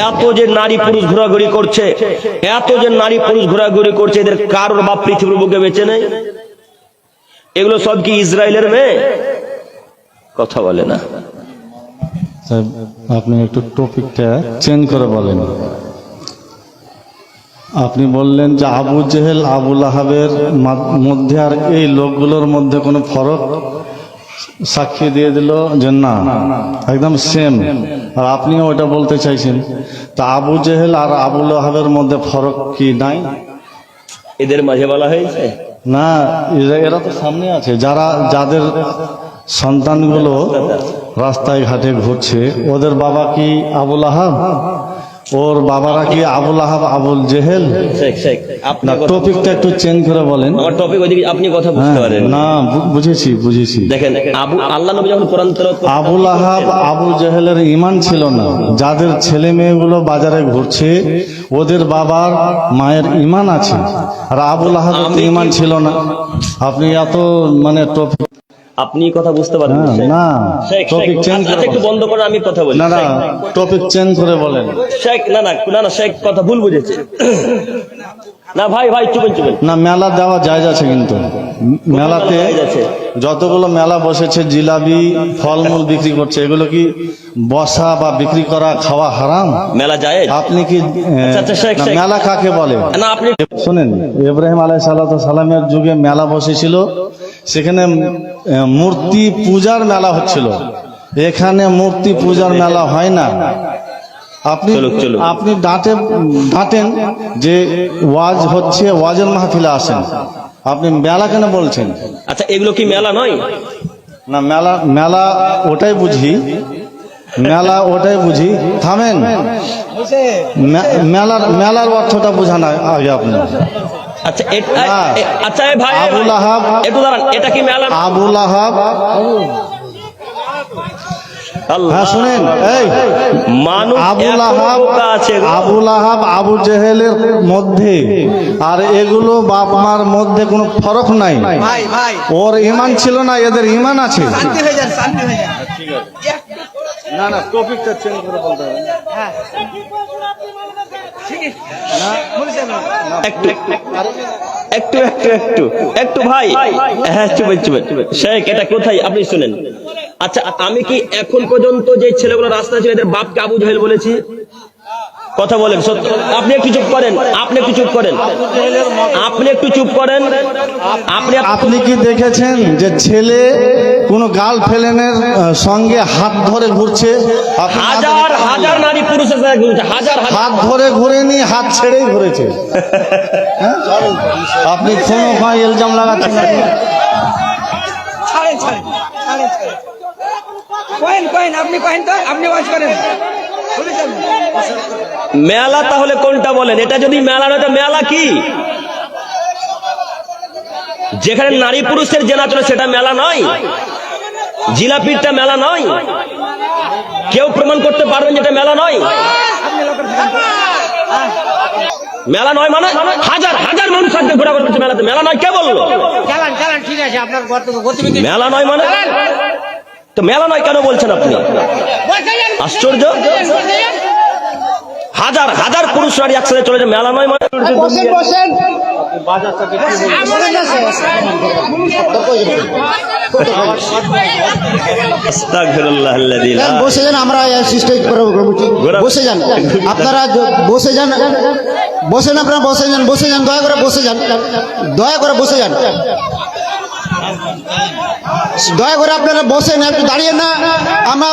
এত যে নারী পুরুষ ঘোরাঘুরি করছে, এত যে নারী পুরুষ ঘোরাঘুরি করছে, এদের কারোর বাপ পৃথিবীর বুকে বেঁচে নেই? এগুলো সব কি ইসরায়েলের মেয়ে? কথা বলে না। আপনি একটু টপিকটা চেঞ্জ করে বলেন। আপনি বললেন যে আবু জেহেল আবুল আহাবের মধ্যে আর এই লোকগুলোর মধ্যে কোনো ফরক সাক্ষী দিয়ে দিল যে না, একদম সেম। আর আপনিও ওটা বলতে চাইছেন, তা আবু জেহেল আর আবুল আহাবের মধ্যে ফরক কি নাই? এদের মাঝে বলা হয়েছে না, এরা তো সামনে আছে, যাদের সন্তানগুলো রাস্তায় ঘাটে ঘুরছে, ওদের বাবা কি আবুল আহাব? ওর বাবারা কি আবুল আহাব আবুল জেহেল? না, টপিকটা একটু চেঞ্জ করে বলেন। আমার টপিক ওইদিকে, আপনি কথা বুঝতে পারেন না। বুঝেছি। দেখেন, আল্লাহ নবী যখন কোরআন তেলাওয়াত করতেন, আবুল আহাব আবু জেহেলের ঈমান ছিল না। যাদের ছেলে মেয়েগুলো বাজারে ঘুরছে, ওদের বাবার মায়ের ঈমান আছে, আর আবুল আহাবের তো ঈমান ছিল না। আপনি এত টপিক, আপনি কথা বুঝতে পারেন না। টপিক চেঞ্জ করে একটু বন্ধ করে আমি কথা বলি। না, টপিক চেঞ্জ করে বলেন। শেখ না শেখ কথা ভুল বুঝেছে। না ভাই চুপেন। না, মেলা দেওয়া জায়েজ আছে, কিন্তু মেলাতে যতগুলো মেলা বসেছে, জিলাপি ফলমূল বিক্রি করছে, এগুলো কি বসা বা বিক্রি করা খাওয়া হারাম? মেলা জায়েজ? আপনি কি মেলা কাকে বলে? না, আপনি শোনেন, ইব্রাহিম আলাইহিস সালামের যুগে মেলা বসেছিল, সেখানে মূর্তি পূজার মেলা হচ্ছিল। এখানে মূর্তি পূজার মেলা হয় না। আপনি ডাঁটেন যে ওয়াজ হচ্ছে, ওয়াজের মাহফিলে আসেন, আপনি মেলা কেন বলছেন? আচ্ছা, এগুলো কি মেলা নয়? না, মেলা ওটাই বুঝি। থামেন, মেলার অর্থটা বোঝান আগে আপনি। আচ্ছা ভাই, আবুল আহাব, একটু দাঁড়ান, এটা কি মেলা? আবুল আহাব, হ্যাঁ শুনেন, এই আবুল আহাব আবু জেহেলের মধ্যে আর এগুলো বাপ মার মধ্যে কোনো ফরক নাই। ওর ঈমান ছিল না, এদের ঈমান আছে। না, টপিকটা চেঞ্জ করে বলতে হবে। একটু ভাই, হ্যাঁ চুপে শেখ, এটা কোথায় আপনি শুনেন। আচ্ছা, আমি কি এখন পর্যন্ত যে ছেলেগুলো রাস্তা ছিল, এদের বাপকে আবু জেহেল বলেছি? কথা বলেন সত্য। আপনি একটু চুপ করেন। আপনি কি দেখেছেন যে ছেলে কোন গার্লফ্রেন্ডের সঙ্গে হাত ধরে ঘুরছে? হাজার নারী পুরুষের সাথে ঘুরছে, হাত ধরে ঘুরেনি, হাত ছেড়েই ঘুরেছে। আপনি কোনো ভাই ইলজাম লাগাচ্ছেন? মেলা তাহলে কোনটা বলেন? এটা যদি মেলা নয়, মেলা কি? যেখানে নারী পুরুষের জেনা চলে, সেটা মেলা নয়? জিলাপিটা মেলা নয়? কেউ প্রমাণ করতে পারবেন যেটা মেলা নয়? মেলা নয় মানে হাজার মানুষ আজকে ঘোরা করছে মেলাতে, মেলা নয় কে বললো? মেলা নয় মানে তো মেলা নয় কেন বলছেন আপনি? আশ্চর্য। হাজার পুরুষ নারী একসাথে চলে যায়, মেলা নয় মানে? বসে যান, আমরা বসে যান, আপনারা বসে যান, আপনারা বসে যান, দয়া করে বসে যান, দয়া করে আপনারা বসেন, একটু দাঁড়িয়ে না। আমরা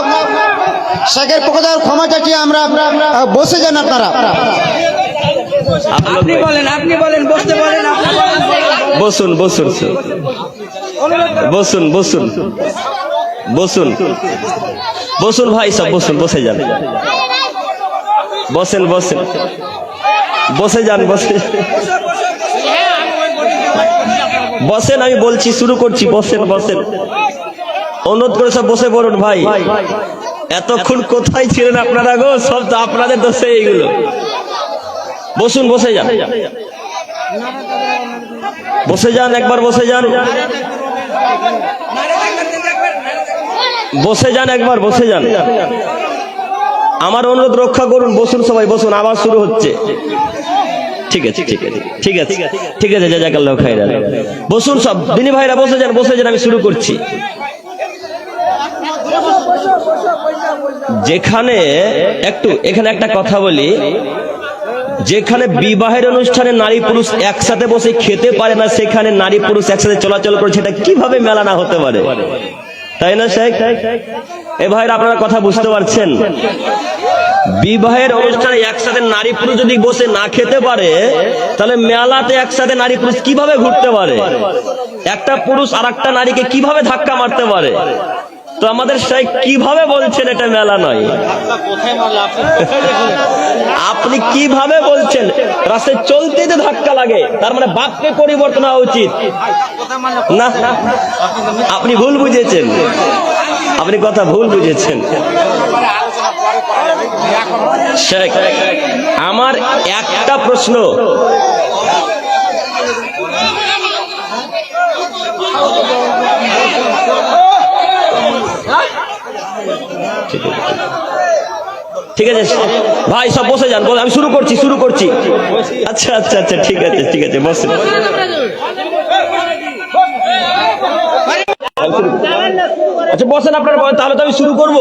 শেখের পক্ষ থেকে ক্ষমা চাচ্ছি, আমরা বসে যান আপনারা। আপনি বলেন, বসতে বলেন। বসুন ভাই সব, বসে যান, বসেন, আমি বলছি, শুরু করছি, বসেন। অনুরোধ করে সব বসে পড়ুন ভাই। এতক্ষণ কোথায় ছিলেন আপনারা গো? সব তো আপনাদের দোষে এইগুলো। বসুন, বসে যান, একবার বসে যান, একবার বসে যান। আমার অনুরোধ রক্ষা করুন, বসুন সবাই বসুন, আবার শুরু হচ্ছে। ঠিক আছে ঠিক আছে ঠিক আছে ঠিক আছে, জাযাকাল্লাহু খাইরান। বসুন সব দিনী ভাইরা, বসে যান, আমি শুরু করছি। যেখানে এখানে একটা কথা বলি, যেখানে বিবাহের অনুষ্ঠানে নারী পুরুষ একসাথে বসে খেতে পারে না, সেখানে নারী পুরুষ একসাথে চলাচল করে, সেটা কিভাবে মেলা না হতে পারে? তাই না শেখ? এ ভাইরা আপনারা কথা বুঝতে পারছেন? বিবাহের অনুষ্ঠানে একসাথে নারী পুরুষ যদি বসে না খেতে পারে, তাহলে মেলাতে একসাথে নারী পুরুষ কিভাবে ঘুরতে পারে? একটা পুরুষ আর একটা নারীকে কিভাবে ধাক্কা মারতে পারে? তো আমাদের শেখ কিভাবে বলছেন এটা মেলা নয়? আপনি কিভাবে বলছেন রাস্তায় চলতে যে ধাক্কা লাগে, তার মানে বাক্যে পরিবর্তন হওয়া উচিত না? আপনি ভুল বুঝেছেন, আপনি কথা ভুল বুঝেছেন। শেখ, আমার একটা প্রশ্ন, ঠিক আছে ভাই, সব বসে যান, আমি শুরু করছি। আচ্ছা আচ্ছা আচ্ছা, ঠিক আছে বসেন। আচ্ছা বসেন আপনারা, তাহলে তো আমি শুরু করব।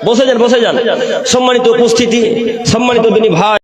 বসে যান। সম্মানিত উপস্থিতি, সম্মানিত দিনী ভাই।